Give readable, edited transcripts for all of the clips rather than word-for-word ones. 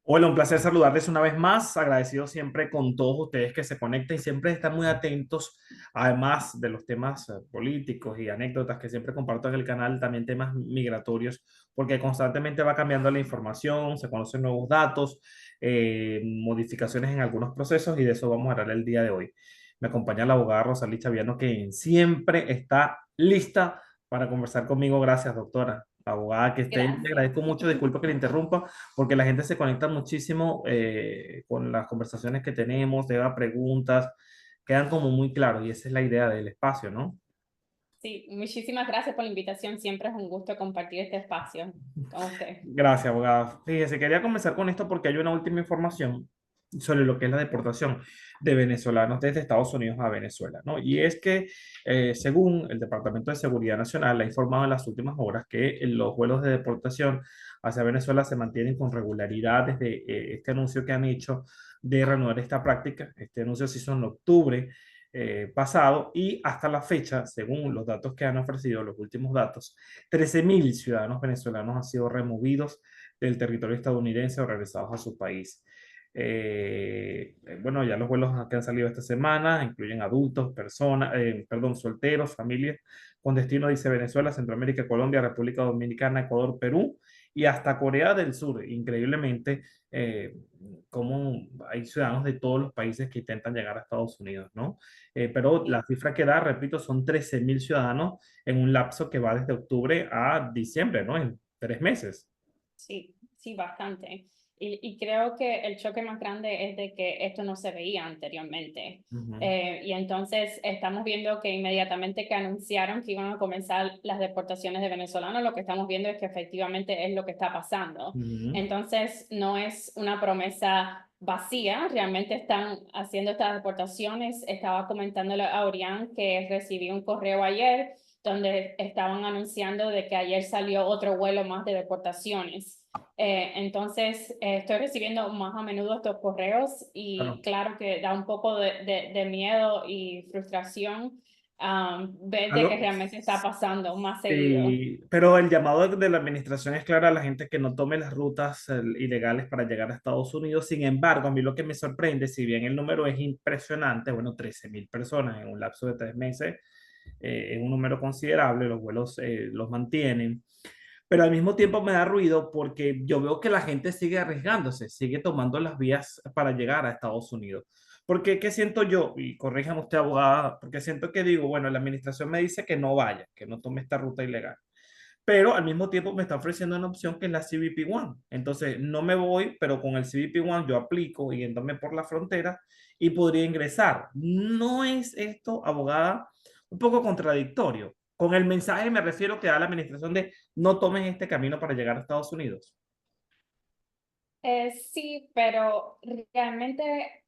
Hola, un placer saludarles una vez más. Agradecido siempre con todos ustedes que se conectan y siempre están muy atentos, además de los temas políticos y anécdotas que siempre comparto en el canal, también temas migratorios, porque constantemente va cambiando la información, se conocen nuevos datos, modificaciones en algunos procesos y de eso vamos a hablar el día de hoy. Me acompaña la abogada Rosalí Chaviano, que siempre está lista para conversar conmigo. Gracias, doctora. Abogada, que esté. Le Gracias. agradezco mucho, disculpa que le interrumpa porque la gente se conecta muchísimo con las conversaciones que tenemos, te da preguntas, quedan como muy claros y esa es la idea del espacio, ¿no? Sí, muchísimas gracias por la invitación. Siempre es un gusto compartir este espacio con usted. Gracias, abogada. Fíjese, quería comenzar con esto porque hay una última información sobre lo que es la deportación de venezolanos desde Estados Unidos a Venezuela, ¿no? Y es que, según el Departamento de Seguridad Nacional, ha informado en las últimas horas que los vuelos de deportación hacia Venezuela se mantienen con regularidad desde este anuncio que han hecho de reanudar esta práctica. Este anuncio se hizo en octubre pasado y hasta la fecha, según los datos que han ofrecido, los últimos datos, 13.000 ciudadanos venezolanos han sido removidos del territorio estadounidense o regresados a su país. Bueno, ya los vuelos que han salido esta semana incluyen adultos, personas, perdón, solteros, familias con destino, dice Venezuela, Centroamérica, Colombia, República Dominicana, Ecuador, Perú y hasta Corea del Sur. Increíblemente, como hay ciudadanos de todos los países que intentan llegar a Estados Unidos, ¿no? Pero la Sí, cifra que da, repito, son 13.000 ciudadanos en un lapso que va desde octubre a diciembre, ¿no? En 3 meses. sí, sí, bastante. Y creo que el choque más grande es de que esto no se veía anteriormente. Ujú, Y entonces estamos viendo que inmediatamente que anunciaron que iban a comenzar las deportaciones de venezolanos, lo que estamos viendo es que efectivamente es lo que está pasando. ujú. Entonces no es una promesa vacía, realmente están haciendo estas deportaciones. Estaba comentándole a Orián que recibí un correo ayer donde estaban anunciando de que ayer salió otro vuelo más de deportaciones. Entonces, estoy recibiendo más a menudo estos correos y Claro. claro que da un poco de miedo y frustración ver de que Algo, realmente está pasando más seguido. sí, pero el llamado de la administración es claro a la gente que no tome las rutas ilegales para llegar a Estados Unidos. Sin embargo, a mí lo que me sorprende, si bien el número es impresionante, bueno, 13.000 personas en un lapso de 3 meses, es un número considerable, los vuelos los mantienen. Pero al mismo tiempo me da ruido porque yo veo que la gente sigue arriesgándose, sigue tomando las vías para llegar a Estados Unidos. Porque, ¿qué siento yo? Y corríjame usted, abogada, porque siento que digo, bueno, la administración me dice que no vaya, que no tome esta ruta ilegal, pero al mismo tiempo me está ofreciendo una opción que es la CBP One. Entonces, no me voy, pero con el CBP One yo aplico yéndome por la frontera y podría ingresar. ¿No es esto, abogada, un poco contradictorio? Con el mensaje me refiero que da la administración de no tomen este camino para llegar a Estados Unidos. Sí, pero realmente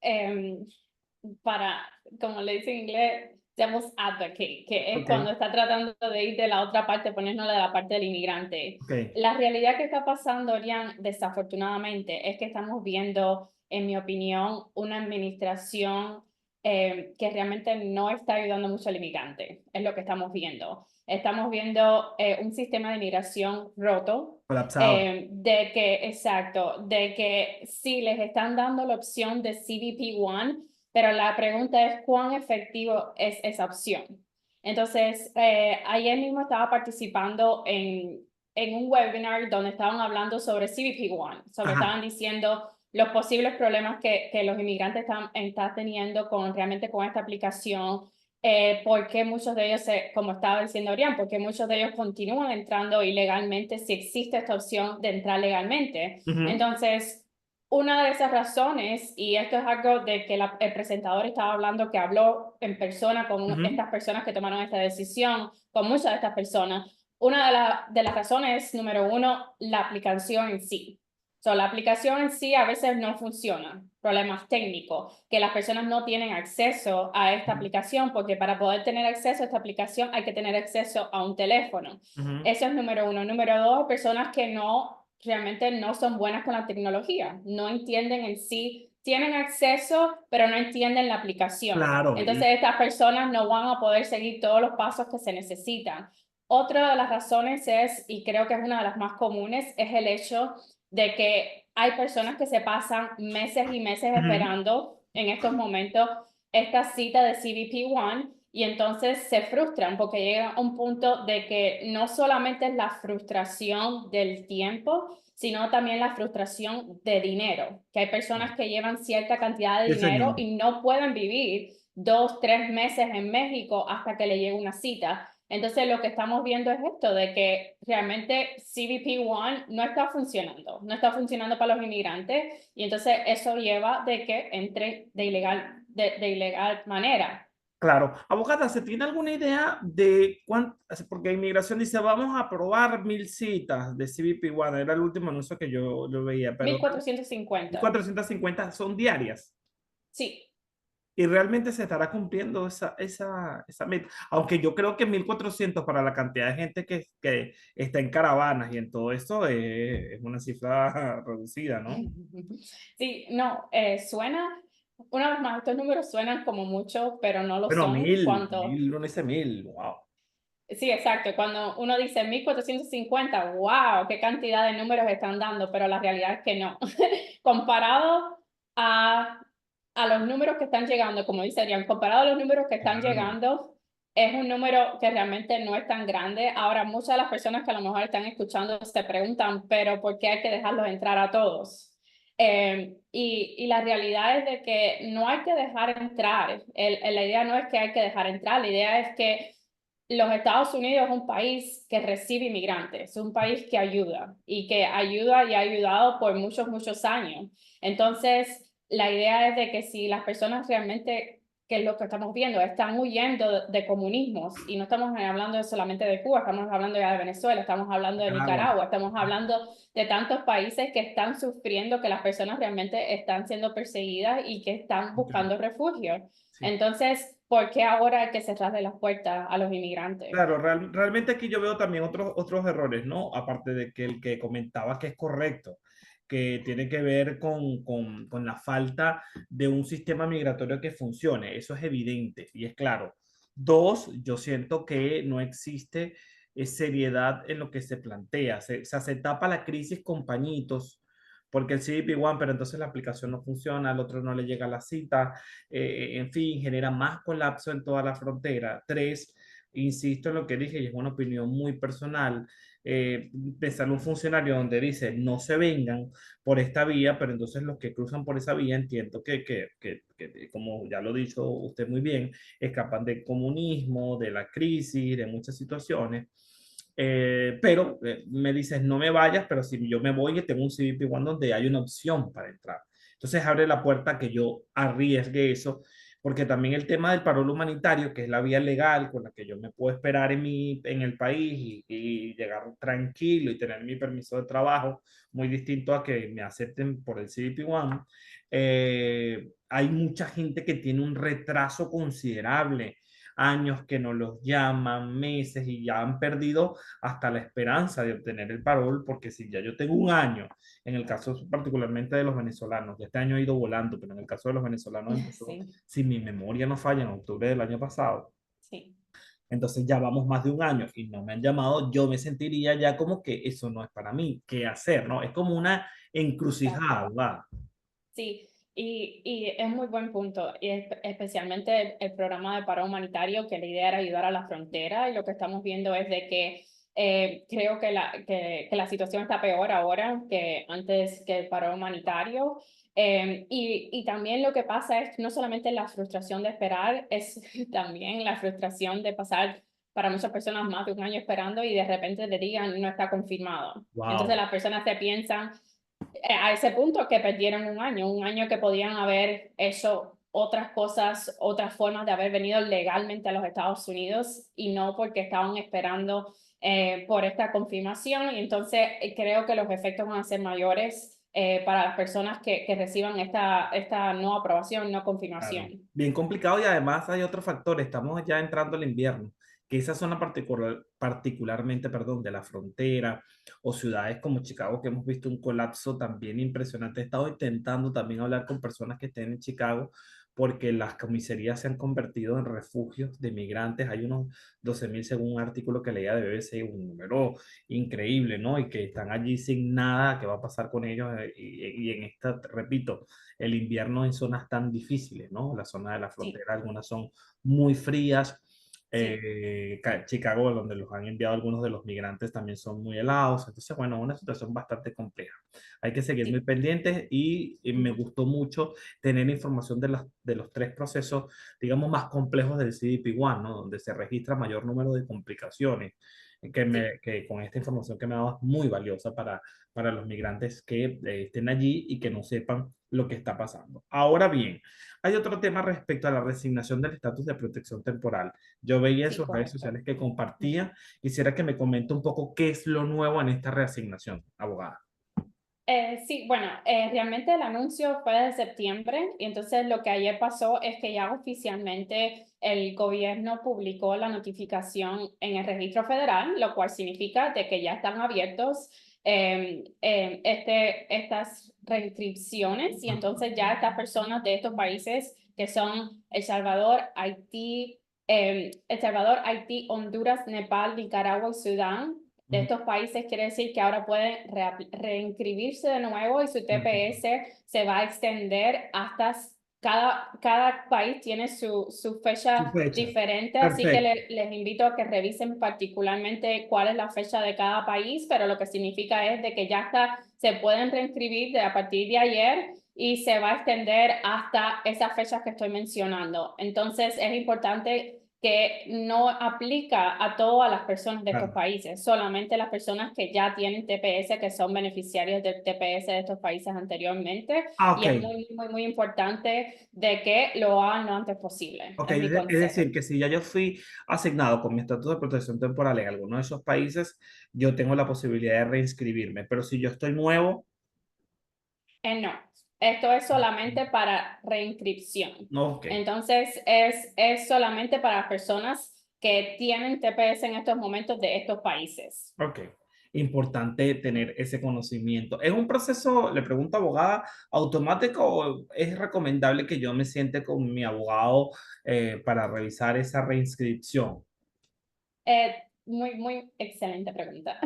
para, como le dicen en inglés, devil's advocate, que es Ok, cuando está tratando de ir de la otra parte, ponernos de la parte del inmigrante. ok. La realidad que está pasando, Orián, desafortunadamente, es que estamos viendo, en mi opinión, una administración que realmente no está ayudando mucho al inmigrante. Es lo que estamos viendo. Estamos viendo un sistema de migración roto, Colapsado. de que, exacto, de que sí les están dando la opción de CBP One, pero la pregunta es cuán efectivo es esa opción. Entonces, ayer mismo estaba participando en un webinar donde estaban hablando sobre CBP One, sobre estaban Ajá. diciendo los posibles problemas que los inmigrantes están teniendo realmente con esta aplicación, porque muchos de ellos, como estaba diciendo Orián, porque muchos de ellos continúan entrando ilegalmente si existe esta opción de entrar legalmente. Ujú, Entonces, una de esas razones, y esto es algo de que el presentador estaba hablando, que habló en persona con ujú. estas personas que tomaron esta decisión, con muchas de estas personas, una de las razones, número uno, la aplicación en sí. La aplicación en sí a veces no funciona, problemas técnicos, que las personas no tienen acceso a esta aplicación, porque para poder tener acceso a esta aplicación hay que tener acceso a un teléfono. Ujú. Eso es número uno. Número dos, personas que realmente no son buenas con la tecnología, no entienden en sí, tienen acceso, pero no entienden la aplicación. Claro. Entonces estas personas no van a poder seguir todos los pasos que se necesitan. Otra de las razones es, y creo que es una de las más comunes, es el hecho de que hay personas que se pasan meses y meses esperando en estos momentos esta cita de CBP-1 y entonces se frustran porque llega a un punto de que no solamente es la frustración del tiempo, sino también la frustración de dinero, que hay personas que llevan cierta cantidad de Sí, dinero señor. y no pueden vivir 2, 3 meses en México hasta que le llegue una cita. Entonces lo que estamos viendo es esto, de que realmente CBP-1 no está funcionando para los inmigrantes y entonces eso lleva de que entre de ilegal manera. Claro. Abogada, ¿se tiene alguna idea de cuánto? Porque inmigración dice, vamos a aprobar 1000 citas de CBP-1, era el último anuncio que yo veía, mil pero cuatrocientos cincuenta 1450 son diarias. Sí. Y realmente se estará cumpliendo esa meta. Aunque yo creo que 1400 para la cantidad de gente que está en caravanas y en todo esto es una cifra reducida, ¿no? Sí, no, suena, una vez más, estos números suenan como mucho, pero no lo Bueno, son. 1000, uno dice 1000, wow. Sí, exacto. Cuando uno dice 1450, wow, qué cantidad de números están dando, pero la realidad es que no. Comparado a, a los números que están llegando, como dice Adrián, comparado a los números que están Claro, llegando, es un número que realmente no es tan grande. Ahora, muchas de las personas que a lo mejor están escuchando se preguntan, pero ¿por qué hay que dejarlos entrar a todos? Y la realidad es de que no hay que dejar entrar. La idea no es que hay que dejar entrar, la idea es que los Estados Unidos es un país que recibe inmigrantes, es un país que ayuda y que ayuda y ha ayudado por muchos, muchos años. Entonces, la idea es de que si las personas realmente, que es lo que estamos viendo, están huyendo de comunismos y no estamos hablando solamente de Cuba, estamos hablando ya de Venezuela, estamos hablando de Nicaragua. Nicaragua, estamos hablando de tantos países que están sufriendo, que las personas realmente están siendo perseguidas y que están buscando refugio. Sí. Entonces, ¿por qué ahora hay que cerrarle las puertas a los inmigrantes? Claro, realmente aquí yo veo también otros errores, ¿no? Aparte de que el que comentaba que es correcto, que tiene que ver con la falta de un sistema migratorio que funcione. Eso es evidente y es claro. Dos, yo siento que no existe seriedad en lo que se plantea. O sea, se tapa la crisis con pañitos, porque el CBP-1, pero entonces la aplicación no funciona, al otro no le llega la cita, en fin, genera más colapso en toda la frontera. Tres, insisto en lo que dije y es una opinión muy personal, pensar en un funcionario donde dice no se vengan por esta vía, pero entonces los que cruzan por esa vía entiendo que, como ya lo ha dicho usted muy bien, escapan del comunismo, de la crisis, de muchas situaciones. Pero me dices no me vayas, pero si yo me voy, que tengo un CBP-1 donde hay una opción para entrar. Entonces abre la puerta a que yo arriesgue eso, porque también el tema del parol humanitario, que es la vía legal con la que yo me puedo esperar en el país y llegar tranquilo y tener mi permiso de trabajo, muy distinto a que me acepten por el CBP-1, hay mucha gente que tiene un retraso considerable, años que no los llaman, meses y ya han perdido hasta la esperanza de obtener el parol, porque si ya yo tengo un año, en el caso particularmente de los venezolanos, ya este año ha ido volando, pero en el caso de los venezolanos empezó, Sí, si mi memoria no falla, en octubre del año pasado. sí, Entonces ya vamos más de un año y no me han llamado, yo me sentiría ya como que eso no es para mí, ¿qué hacer? ¿No? Es como una encrucijada, exacto. ¿verdad? Sí, y es muy buen punto, y especialmente el programa de paro humanitario, que la idea era ayudar a la frontera, y lo que estamos viendo es de que creo que que la situación está peor ahora que antes que el paro humanitario. Y también lo que pasa es no solamente la frustración de esperar, es también la frustración de pasar para muchas personas más de un año esperando y de repente te digan no está confirmado. Entonces Wow, las personas se piensan a ese punto que perdieron un año que podían haber hecho otras cosas, otras formas de haber venido legalmente a los Estados Unidos y no porque estaban esperando por esta confirmación. Y entonces creo que los efectos van a ser mayores para las personas que reciban esta no aprobación, no claro. confirmación. Bien complicado y además hay otro factor, estamos ya entrando al invierno, que esa zona particularmente, perdón, de la frontera o ciudades como Chicago, que hemos visto un colapso también impresionante. He estado intentando también hablar con personas que estén en Chicago porque las comisarías se han convertido en refugios de migrantes. Hay unos 12.000 según un artículo que leía de BBC, un número increíble, ¿no? Y que están allí sin nada, ¿qué va a pasar con ellos? Y en esta, repito, el invierno en zonas tan difíciles, ¿no? La zona de la Sí, frontera, algunas son muy frías. sí, Chicago, donde los han enviado algunos de los migrantes, también son muy helados. Entonces, bueno, una situación bastante compleja. Hay que seguir muy sí. pendientes y me Ujú. gustó mucho tener información de los tres procesos, digamos, más complejos del CDP-1, ¿no? Donde se registra mayor número de complicaciones, Sí, que con esta información que me ha dado es muy valiosa para los migrantes que estén allí y que no sepan lo que está pasando. Ahora bien, hay otro tema respecto a la resignación del estatus de protección temporal. Yo veía en sí, sus redes correcto. sociales que compartía. Quisiera que me comente un poco qué es lo nuevo en esta reasignación, abogada. Sí, bueno, realmente el anuncio fue de septiembre y entonces lo que ayer pasó es que ya oficialmente el gobierno publicó la notificación en el registro federal, lo cual significa de que ya están abiertos estas reinscripciones y entonces ya estas personas de estos países que son El Salvador, Haití, Honduras, Nepal, Nicaragua y Sudán de Ujú, estos países, quiere decir que ahora pueden reinscribirse de nuevo y su ujú. TPS se va a extender hasta cada país tiene su Su fecha fecha. diferente, así que Perfecto. les invito a que revisen particularmente cuál es la fecha de cada país, pero lo que significa es de que ya se pueden reinscribir a partir de ayer y se va a extender hasta esas fechas que estoy mencionando. Entonces es importante que no aplica a todas las personas de estos Claro. países, solamente las personas que ya tienen TPS, que son beneficiarios del TPS de estos países anteriormente, Ah, y ok. es muy importante de que lo hagan lo antes posible, Ok, es mi es consejo. decir, que si ya yo fui asignado con mi estatus de protección temporal en alguno de esos países, yo tengo la posibilidad de reinscribirme. Pero si yo estoy nuevo, No, esto es solamente para reinscripción. no, ok. Entonces, es solamente para personas que tienen TPS en estos momentos de estos países. Ok, importante tener ese conocimiento. ¿Es un proceso, le pregunto abogada, automático o es recomendable que yo me siente con mi abogado para revisar esa reinscripción? Muy excelente pregunta.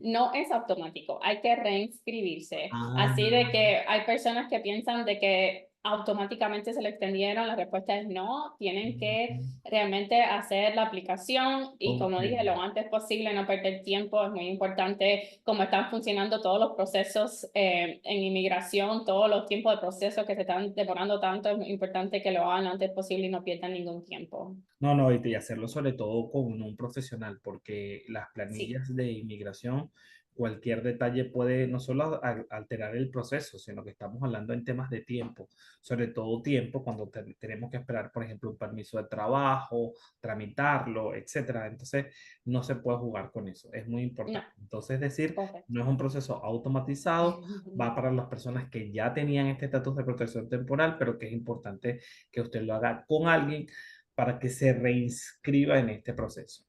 No es automático, hay que reinscribirse. Ah, Así de que hay personas que piensan de que automáticamente se le extendieron, la respuesta es no, tienen que realmente hacer la aplicación y ok. como dije, lo antes posible, no perder tiempo, es muy importante cómo están funcionando todos los procesos en inmigración, todos los tiempos de proceso que se están demorando tanto, es muy importante que lo hagan lo antes posible y no pierdan ningún tiempo. No, no, y hacerlo sobre todo con un profesional, porque las Sí, planillas de inmigración, cualquier detalle puede no solo alterar el proceso, sino que estamos hablando en temas de tiempo, sobre todo tiempo cuando tenemos que esperar, por ejemplo, un permiso de trabajo, tramitarlo, etcétera. Entonces, no se puede jugar con eso, es muy no, importante. Entonces, es decir, correcto. no es un proceso automatizado, va para las personas que ya tenían este estatus de protección temporal, pero que es importante que usted lo haga con alguien para que se reinscriba en este proceso.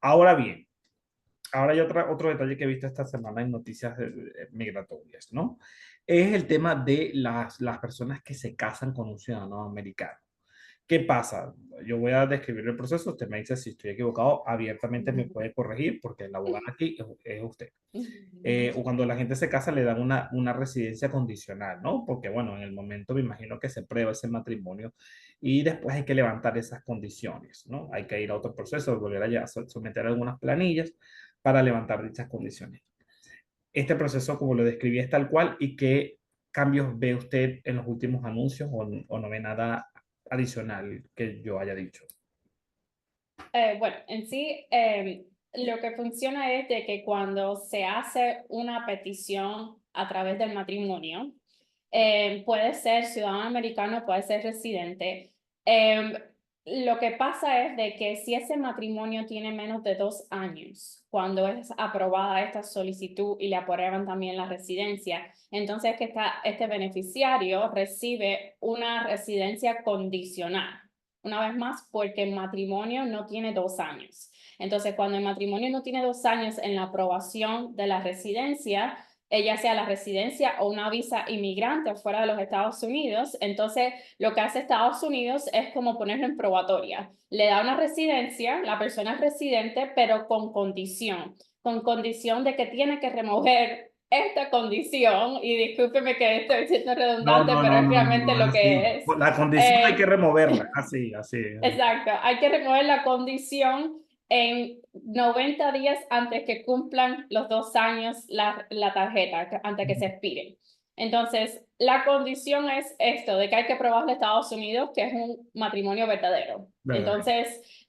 Ahora bien, ahora hay otro detalle que he visto esta semana en noticias migratorias, ¿no? Es el tema de las personas que se casan con un ciudadano americano. ¿Qué pasa? Yo voy a describir el proceso, usted me dice si estoy equivocado, abiertamente me puede corregir porque el abogado aquí es usted. O cuando la gente se casa le dan una residencia condicional, ¿no? Porque bueno, en el momento me imagino que se prueba ese matrimonio y después hay que levantar esas condiciones, ¿no? Hay que ir a otro proceso, volver a someter algunas planillas para levantar dichas condiciones. Este proceso, como lo describí, es tal cual y qué cambios ve usted en los últimos anuncios o no ve nada adicional que yo haya dicho. Bueno, en sí, lo que funciona es de que cuando se hace una petición a través del matrimonio, puede ser ciudadano americano, puede ser residente. Em, lo que pasa es de que si ese matrimonio tiene menos de 2 años, cuando es aprobada esta solicitud y le aprueban también la residencia, entonces este beneficiario recibe una residencia condicional. Una vez más, porque el matrimonio no tiene 2 años. Entonces, cuando el matrimonio no tiene 2 años en la aprobación de la residencia, ya sea la residencia o una visa inmigrante fuera de los Estados Unidos. Entonces, lo que hace Estados Unidos es como ponerlo en probatoria. Le da una residencia, la persona es residente, pero con condición de que tiene que remover esta condición, y discúlpeme que estoy siendo No, redundante, no, pero no, es no, no, realmente no, lo así. que es. La condición hay que Eh, removerla, así, así. Exacto, hay que remover la condición en 90 días antes que cumplan los 2 años la tarjeta, antes que se expire. Entonces, la condición es esto, de que hay que probarle a Estados Unidos que es un matrimonio verdadero. ¿Verdad? Entonces,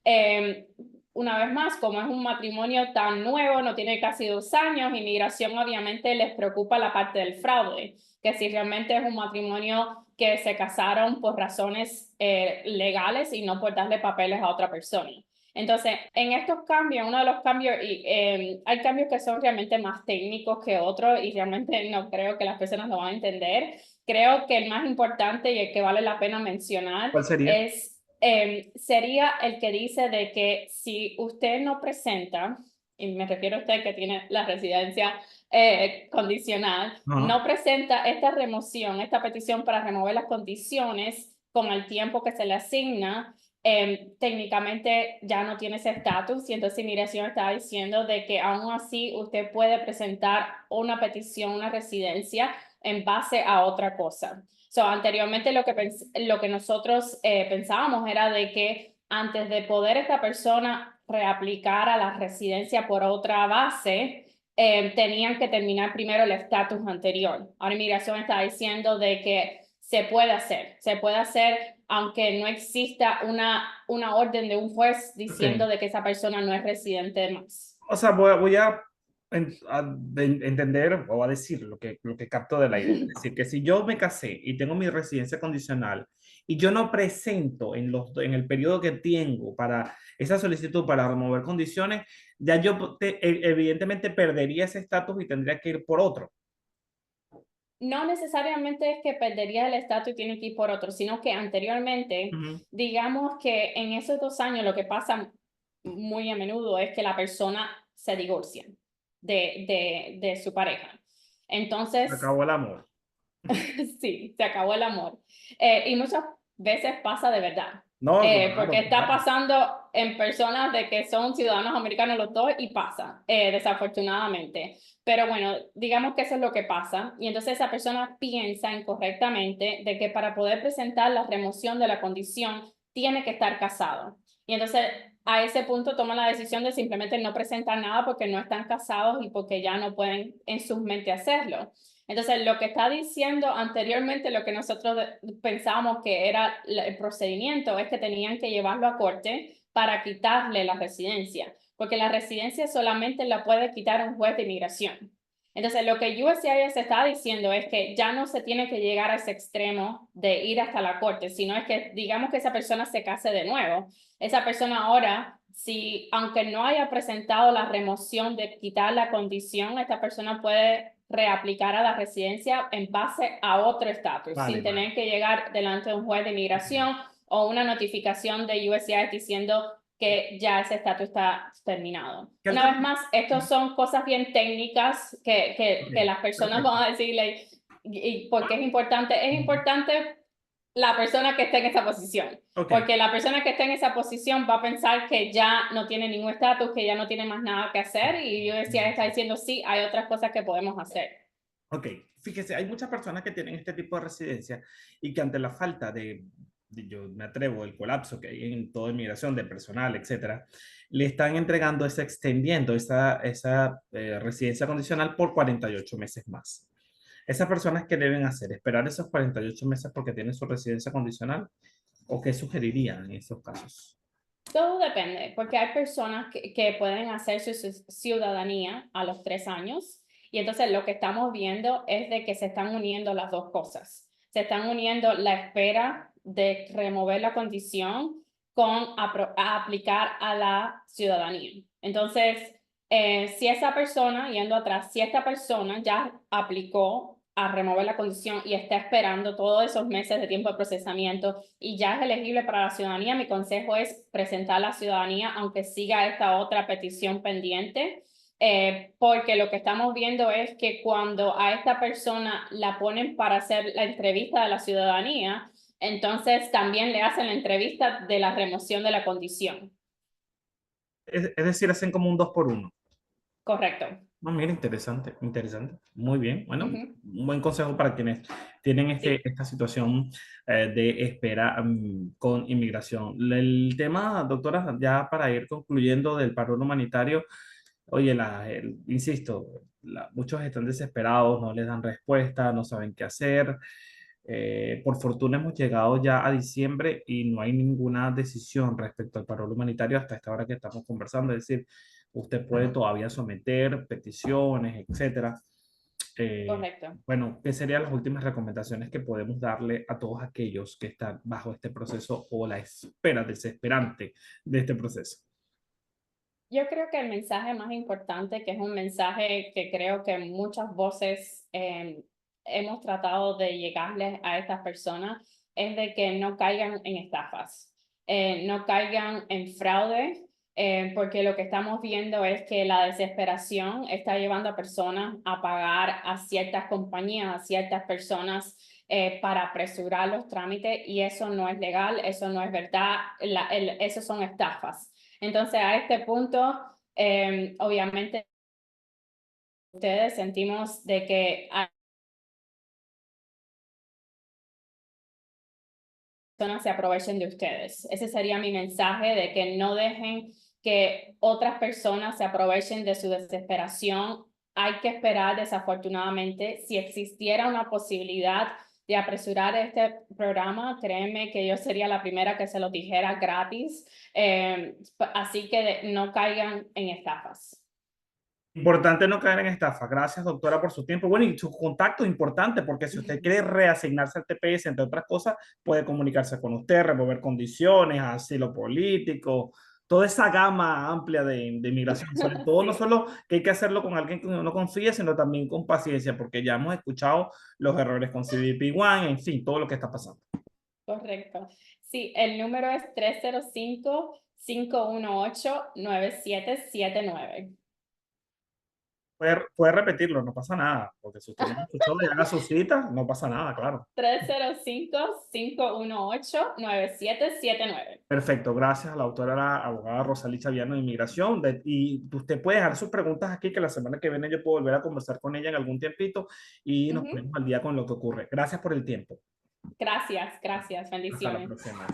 una vez más, como es un matrimonio tan nuevo, no tiene casi 2 años, inmigración obviamente les preocupa la parte del fraude, que si realmente es un matrimonio que se casaron por razones legales y no por darle papeles a otra persona. Entonces, en estos cambios, uno de los cambios, y hay cambios que son realmente más técnicos que otros y realmente no creo que las personas lo van a entender. Creo que el más importante y el que vale la pena mencionar ¿Cuál sería? sería el que dice de que si usted no presenta, y me refiero a usted que tiene la residencia condicional, Ajá. no presenta esta remoción, esta petición para remover las condiciones con el tiempo que se le asigna, técnicamente ya no tiene ese estatus, y entonces inmigración está diciendo de que aún así usted puede presentar una petición, una residencia en base a otra cosa. So, anteriormente lo que nosotros pensábamos era de que antes de poder esta persona reaplicar a la residencia por otra base, tenían que terminar primero el estatus anterior. Ahora inmigración está diciendo de que se puede hacer aunque no exista una orden de un juez diciendo Ok. de que esa persona no es residente más. O sea, voy a, entender o a decir lo que capto de la idea. Es decir, que si yo me casé y tengo mi residencia condicional y yo no presento en el periodo que tengo para esa solicitud para remover condiciones, ya yo evidentemente perdería ese estatus y tendría que ir por otro. No necesariamente es que perdería el estatus y tiene que ir por otro, sino que anteriormente, Ujú. digamos que en esos 2 años lo que pasa muy a menudo es que la persona se divorcia de su pareja. Entonces, Acabó el amor. sí, se acabó el amor. Y muchas veces pasa de verdad. No, Porque claro, está claro. pasando en personas de que son ciudadanos americanos los dos y pasa, desafortunadamente. Pero bueno, digamos que eso es lo que pasa. Y entonces esa persona piensa incorrectamente de que para poder presentar la remoción de la condición tiene que estar casado. Y entonces a ese punto toman la decisión de simplemente no presentar nada porque no están casados y porque ya no pueden en su mente hacerlo. Entonces, lo que está diciendo anteriormente, lo que nosotros pensábamos que era el procedimiento, es que tenían que llevarlo a corte para quitarle la residencia, porque la residencia solamente la puede quitar un juez de inmigración. Entonces, lo que USCIS está diciendo es que ya no se tiene que llegar a ese extremo de ir hasta la corte, sino es que digamos que esa persona se case de nuevo. Esa persona ahora, si aunque no haya presentado la remoción de quitar la condición, esta persona puede reaplicar a la residencia en base a otro estatus, Vale, sin vale. tener que llegar delante de un juez de Ok. inmigración o una notificación de USCIS diciendo que ya ese estatus está terminado. ¿Qué Una vez más, alternativa? estos son cosas bien técnicas Ok, que las personas perfecto. van a decirle, y porque es importante la persona que esté en esa posición. Ok, Porque la persona que esté en esa posición va a pensar que ya no tiene ningún estatus, que ya no tiene más nada que hacer. Y yo decía, está diciendo, sí, hay otras cosas que podemos hacer. ok. Fíjese, hay muchas personas que tienen este tipo de residencia y que ante la falta yo me atrevo, el colapso que hay en toda inmigración de personal, etcétera, le están entregando extendiendo esa residencia condicional por 48 meses más. ¿Esas personas qué deben hacer? ¿Esperar esos 48 meses porque tienen su residencia condicional? ¿O qué sugerirían en esos casos? Todo depende, porque hay personas que pueden hacer su ciudadanía a los 3 años, y entonces lo que estamos viendo es de que se están uniendo las dos cosas. Se están uniendo la espera de remover la condición con aplicar a la ciudadanía. Entonces, si esa persona, yendo atrás, si esta persona ya aplicó a remover la condición y está esperando todos esos meses de tiempo de procesamiento y ya es elegible para la ciudadanía, mi consejo es presentar la ciudadanía aunque siga esta otra petición pendiente. porque lo que estamos viendo es que cuando a esta persona la ponen para hacer la entrevista de la ciudadanía, entonces también le hacen la entrevista de la remoción de la condición. Es decir, hacen como un dos por uno. Correcto. No, mira, interesante, interesante. Muy bien. Bueno, Ujú. un buen consejo para quienes tienen Sí, esta situación de espera con inmigración. El tema, doctora, ya para ir concluyendo del paro humanitario, oye, insisto, muchos están desesperados, no les dan respuesta, no saben qué hacer. Por fortuna hemos llegado ya a diciembre y no hay ninguna decisión respecto al paro humanitario hasta esta hora que estamos conversando. Es decir, usted puede todavía someter peticiones, etcétera. correcto. Bueno, ¿qué serían las últimas recomendaciones que podemos darle a todos aquellos que están bajo este proceso o la espera desesperante de este proceso? Yo creo que el mensaje más importante, que es un mensaje que creo que muchas voces hemos tratado de llegarles a estas personas, es de que no caigan en estafas, no caigan en fraude, porque lo que estamos viendo es que la desesperación está llevando a personas a pagar a ciertas compañías, a ciertas personas para apresurar los trámites, y eso no es legal, eso no es verdad, eso son estafas. Entonces, a este punto, obviamente, ustedes sentimos de que hay personas se aprovechen de ustedes. Ese sería mi mensaje, de que no dejen que otras personas se aprovechen de su desesperación. Hay que esperar, desafortunadamente, si existiera una posibilidad de apresurar este programa, créeme que yo sería la primera que se lo dijera gratis. Así que no caigan en estafas. Importante no caer en estafa. Gracias, doctora, por su tiempo. Bueno, y su contacto importante, porque si usted quiere reasignarse al TPS, entre otras cosas, puede comunicarse con usted, remover condiciones, asilo político, toda esa gama amplia de inmigración. Sobre todo, no Sí, solo que hay que hacerlo con alguien que uno confíe, sino también con paciencia, porque ya hemos escuchado los errores con CBP One, en fin, todo lo que está pasando. correcto. Sí, el número es 305-518-9779. Puede repetirlo, no pasa nada, porque si usted no lo escuchó y haga su cita, no pasa nada, claro. 305-518-9779. Perfecto, gracias a la autora, la abogada Rosalí Chaviano de Inmigración. Y usted puede dejar sus preguntas aquí, que la semana que viene yo puedo volver a conversar con ella en algún tiempito y nos Ujú. ponemos al día con lo que ocurre. Gracias por el tiempo. Gracias, gracias, Hasta la bendiciones. próxima.